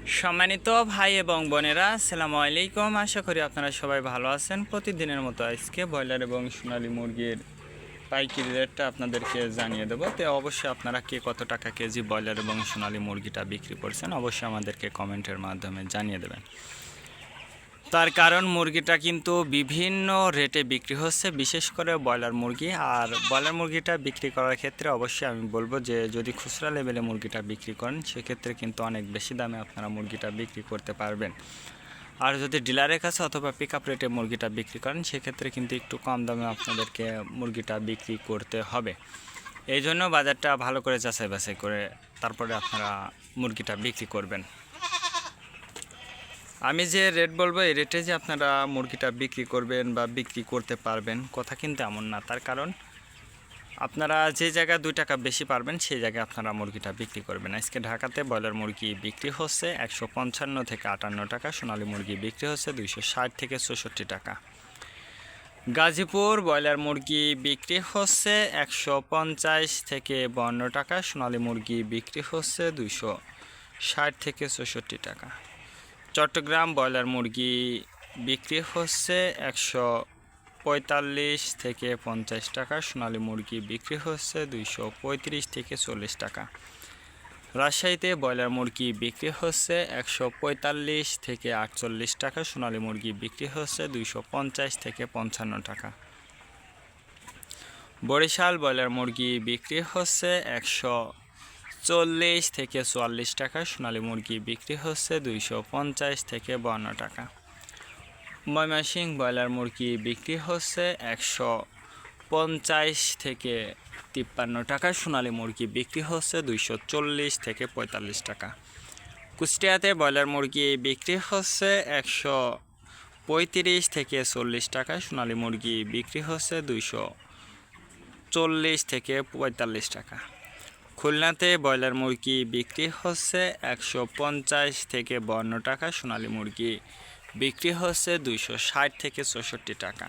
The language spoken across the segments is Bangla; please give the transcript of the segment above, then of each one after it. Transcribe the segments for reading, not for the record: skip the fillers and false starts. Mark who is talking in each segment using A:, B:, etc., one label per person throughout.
A: সম্মানিত ভাই এবং বোনেরা, আসসালামু আলাইকুম। আশা করি আপনারা সবাই ভালো আছেন। প্রতিদিনের মতো আজকে ব্রয়লার এবং সোনালী মুরগির পাইকারি রেটটা আপনাদেরকে জানিয়ে দেবো। তো অবশ্যই আপনারা কে কত টাকা কেজি ব্রয়লার এবং সোনালী মুরগিটা বিক্রি করছেন অবশ্যই আমাদেরকে কমেন্টের মাধ্যমে জানিয়ে দেবেন। তার কারণ মুরগিটা কিন্তু বিভিন্ন রেটে বিক্রি হচ্ছে, বিশেষ করে ব্রয়লার মুরগি। আর ব্রয়লার মুরগিটা বিক্রি করার ক্ষেত্রে অবশ্যই আমি বলবো যে যদি খুচরা লেভেলে মুরগিটা বিক্রি করেন সেক্ষেত্রে কিন্তু অনেক বেশি দামে আপনারা মুরগিটা বিক্রি করতে পারবেন। আর যদি ডিলারের কাছে অথবা পিক আপ রেটে মুরগিটা বিক্রি করেন সেক্ষেত্রে কিন্তু একটু কম দামে আপনাদেরকে মুরগিটা বিক্রি করতে হবে। এই জন্য বাজারটা ভালো করে যাচাই বাছাই করে তারপরে আপনারা মুরগিটা বিক্রি করবেন। আমি যে রেট বলবো এই রেটে যে আপনারা মুরগিটা বিক্রি করবেন বা বিক্রি করতে পারবেন কথা কিন্তু এমন না। তার কারণ আপনারা যে জায়গায় 2 টাকা বেশি পারবেন সেই জায়গায় আপনারা মুরগিটা বিক্রি করবেন। আজকে ঢাকাতে ব্রয়লার মুরগি বিক্রি হচ্ছে 155 থেকে 58 টাকা, সোনালী মুরগি বিক্রি হচ্ছে 260 থেকে 64 টাকা। গাজীপুর ব্রয়লার মুরগি বিক্রি হচ্ছে 150 থেকে 52 টাকা, সোনালী মুরগি বিক্রি হচ্ছে 260 থেকে 64 টাকা। চট্টগ্রাম ব্রয়লার মুরগি বিক্রি হচ্ছে 145 থেকে 50 টাকা, সোনালী মুরগি বিক্রি হচ্ছে 235 থেকে 40 টাকা। রাজশাহীতে ব্রয়লার মুরগি বিক্রি হচ্ছে 145 থেকে 48 টাকা, সোনালী মুরগি বিক্রি হচ্ছে 250 থেকে 55 টাকা। বরিশাল ব্রয়লার মুরগি বিক্রি হচ্ছে 140 থেকে 44 টাকা, সোনালী মুরগি বিক্রি হচ্ছে 250 থেকে 52 টাকা। ময়মনসিংহ ব্রয়লার মুরগি বিক্রি হচ্ছে 150 থেকে 53 টাকা, সোনালী মুরগি বিক্রি হচ্ছে 240 থেকে 45 টাকা। কুষ্টিয়াতে ব্রয়লার মুরগি বিক্রি হচ্ছে 135 থেকে 40 টাকা, সোনালী মুরগি বিক্রি হচ্ছে 240 থেকে 45 টাকা। খুলনাতে ব্রয়লার মুরগি বিক্রি হচ্ছে 150 থেকে 52 টাকা, সোনালী মুরগি বিক্রি হচ্ছে 260 থেকে 64 টাকা।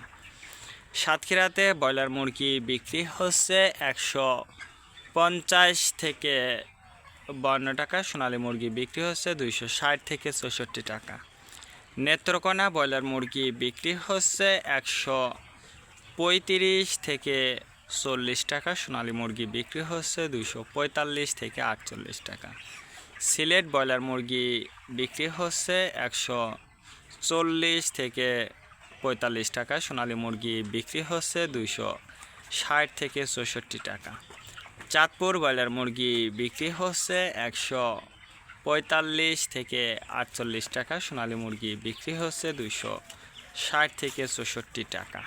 A: সাতক্ষীরাতে ব্রয়লার মুরগি বিক্রি হচ্ছে 150 থেকে 52 টাকা, সোনালী মুরগি বিক্রি হচ্ছে 260 থেকে 64 টাকা। নেত্রকোনা ব্রয়লার মুরগি বিক্রি হচ্ছে 135 থেকে 40 টাকা, সোনালী মুরগি বিক্রি হচ্ছে 245 থেকে 48 টাকা। সিলেট ব্রয়লার মুরগি বিক্রি হচ্ছে 140 থেকে 45 টাকা, সোনালী মুরগি বিক্রি হচ্ছে 260 থেকে 64 টাকা। চাঁদপুর ব্রয়লার মুরগি বিক্রি হচ্ছে 145 থেকে 48 টাকা, সোনালী মুরগি বিক্রি হচ্ছে 260 থেকে 64 টাকা।